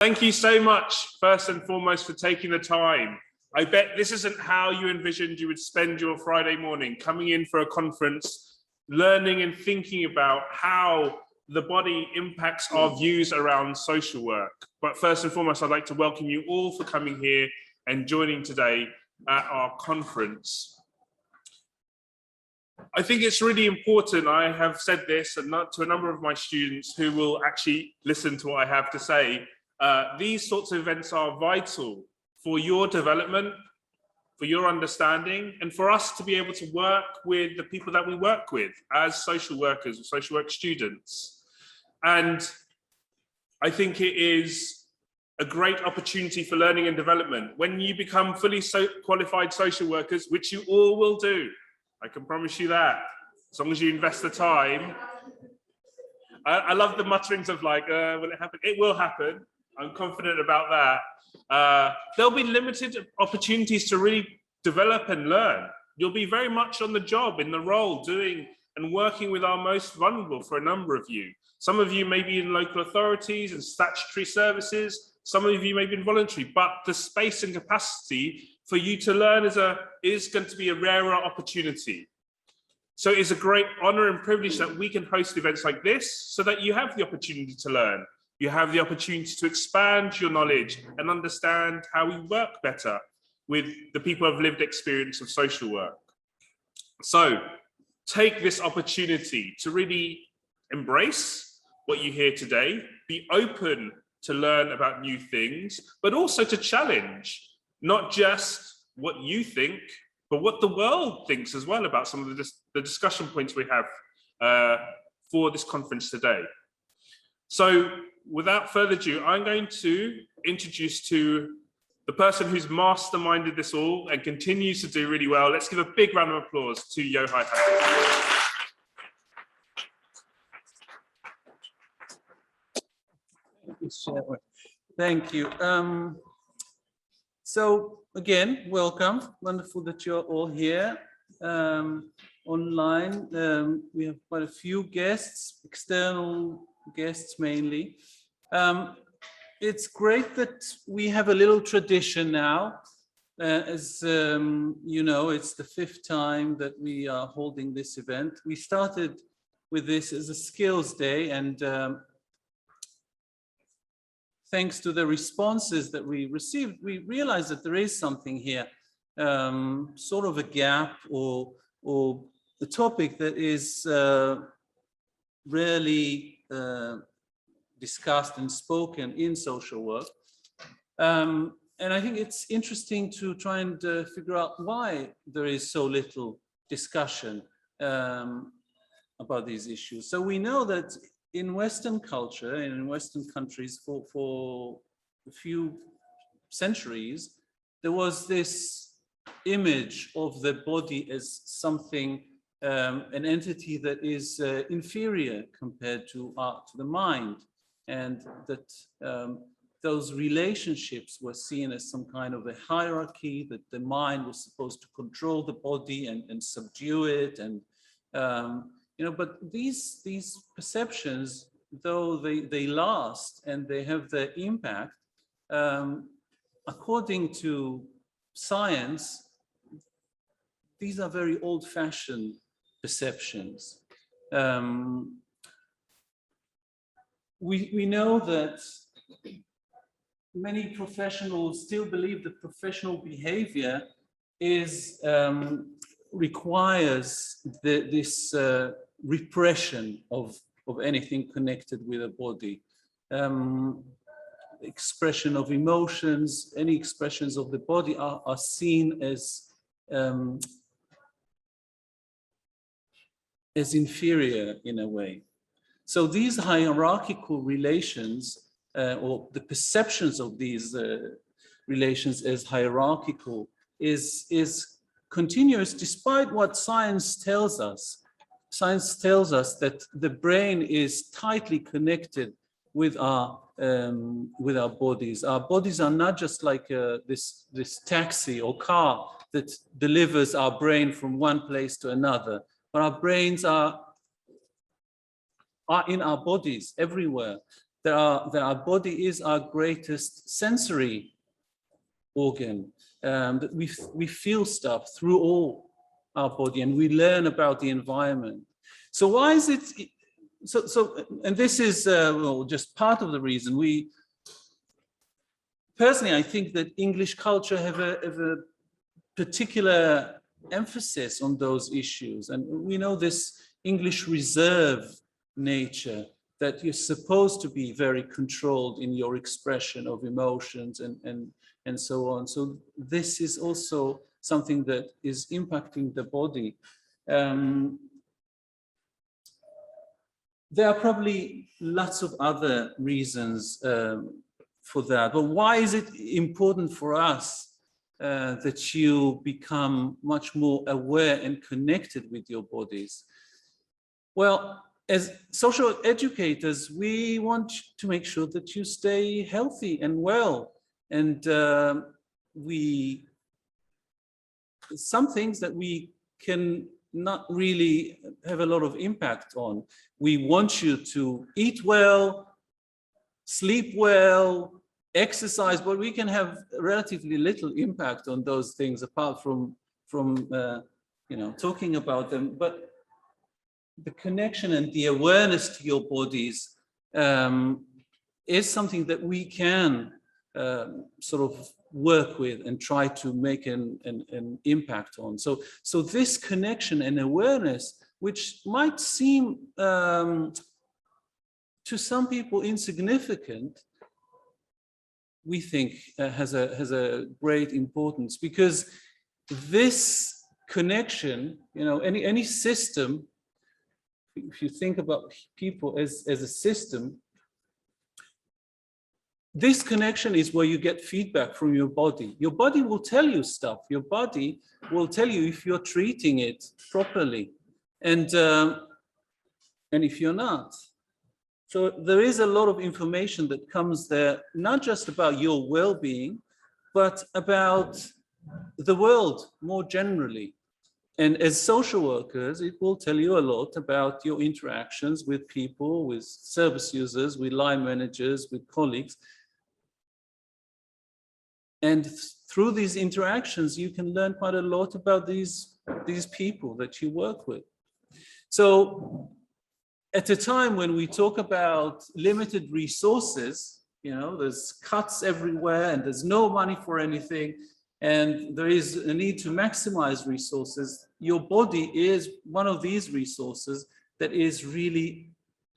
Thank you so much, first and foremost, for taking the time. I bet this isn't how you envisioned you would spend your Friday morning, coming in for a conference, learning and thinking about how the body impacts our views around social work. But first and foremost, I'd like to welcome you all for coming here and joining today at our conference. I think it's really important, I have said this and not to a number of my students who will actually listen to what I have to say. These sorts of events are vital for your development, for your understanding, and for us to be able to work with the people that we work with as social workers or social work students. And I think it is a great opportunity for learning and development. When you become fully qualified social workers, which you all will do, I can promise you that, as long as you invest the time. I love the mutterings of like, will it happen? It will happen. I'm confident about that. There'll be limited opportunities to really develop and learn. You'll be very much on the job, in the role, doing and working with our most vulnerable for a number of you. Some of you may be in local authorities and statutory services. Some of you may be in voluntary, but the space and capacity for you to learn is going to be a rarer opportunity. So it's a great honor and privilege that we can host events like this so that you have the opportunity to learn. You have the opportunity to expand your knowledge and understand how we work better with the people who have lived experience of social work. So take this opportunity to really embrace what you hear today, be open to learn about new things, but also to challenge not just what you think, but what the world thinks as well about some of the discussion points we have for this conference today. So without further ado, I'm going to introduce to the person who's masterminded this all and continues to do really well. Let's give a big round of applause to Yohai. Thank you. So again, welcome. Wonderful that you're all here online. We have quite a few guests, external guests mainly. It's great that we have a little tradition now. As you know, it's the 5th time that we are holding this event. We started with this as a skills day, and thanks to the responses that we received, we realized that there is something here, sort of a gap or the topic that is rarely discussed and spoken in social work. And I think it's interesting to try and figure out why there is so little discussion about these issues. So we know that in Western culture and in Western countries for a few centuries, there was this image of the body as something, an entity that is inferior compared to the mind, and that those relationships were seen as some kind of a hierarchy, that the mind was supposed to control the body and subdue it, and you know, but these perceptions, though they last and they have their impact, according to science, these are very old-fashioned perceptions. We know that many professionals still believe that professional behavior is requires this repression of anything connected with a body. Expression of emotions, any expressions of the body are seen as inferior in a way. So these hierarchical relations, or the perceptions of these relations as hierarchical, is continuous despite what science tells us. Science tells us that the brain is tightly connected with our bodies. Our bodies are not just like this taxi or car that delivers our brain from one place to another, but our brains are in our bodies everywhere. that our body is our greatest sensory organ, that we feel stuff through all our body, and we learn about the environment. So why is it so and this is well, just part of the reason. Personally, I think that English culture have a particular emphasis on those issues, and we know this English reserve nature, that you're supposed to be very controlled in your expression of emotions and so on. So this is also something that is impacting the body. There are probably lots of other reasons for that, but why is it important for us that you become much more aware and connected with your bodies? Well, as social educators, we want to make sure that you stay healthy and well. And some things that we can not really have a lot of impact on. We want you to eat well, sleep well, exercise, but we can have relatively little impact on those things apart from you know, talking about them. But the connection and the awareness to your bodies is something that we can sort of work with and try to make an impact on. So this connection and awareness, which might seem to some people insignificant, we think has a great importance, because this connection, you know, any system, if you think about people as a system, this connection is where you get feedback from your body. Your body will tell you stuff. Your body will tell you if you're treating it properly, and if you're not. So there is a lot of information that comes there, not just about your well-being, but about the world more generally. And as social workers, it will tell you a lot about your interactions with people, with service users, with line managers, with colleagues. And through these interactions, you can learn quite a lot about these people that you work with. So at a time when we talk about limited resources, you know, there's cuts everywhere and there's no money for anything, and there is a need to maximize resources, your body is one of these resources that is really,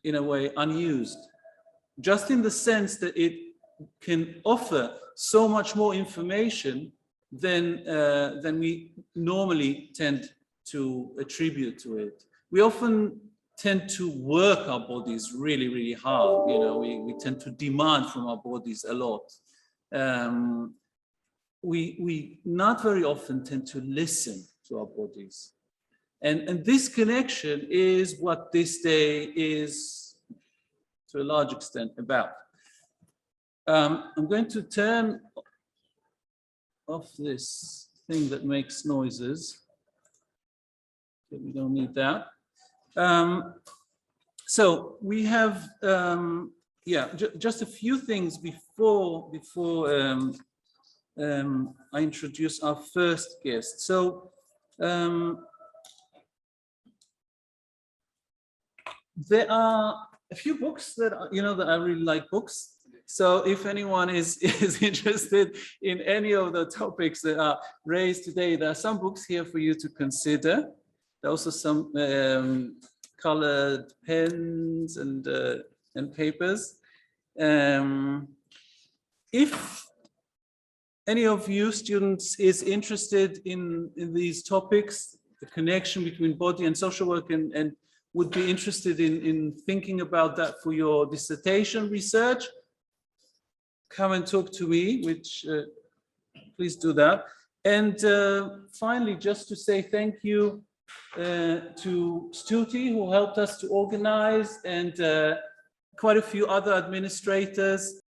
in a way, unused. Just in the sense that it can offer so much more information than we normally tend to attribute to it. We often tend to work our bodies really, really hard. You know, we tend to demand from our bodies a lot. We not very often tend to listen to our bodies. And this connection is what this day is, to a large extent, about. I'm going to turn off this thing that makes noises. Okay, we don't need that. So we have, just a few things before I introduce our first guest. So there are a few books that that I really like books. So if anyone is interested in any of the topics that are raised today, there are some books here for you to consider. There are also some colored pens and papers. If any of you students is interested in these topics, the connection between body and social work, and would be interested in thinking about that for your dissertation research, come and talk to me, which please do that. And finally, just to say thank you to Stuti, who helped us to organize, and quite a few other administrators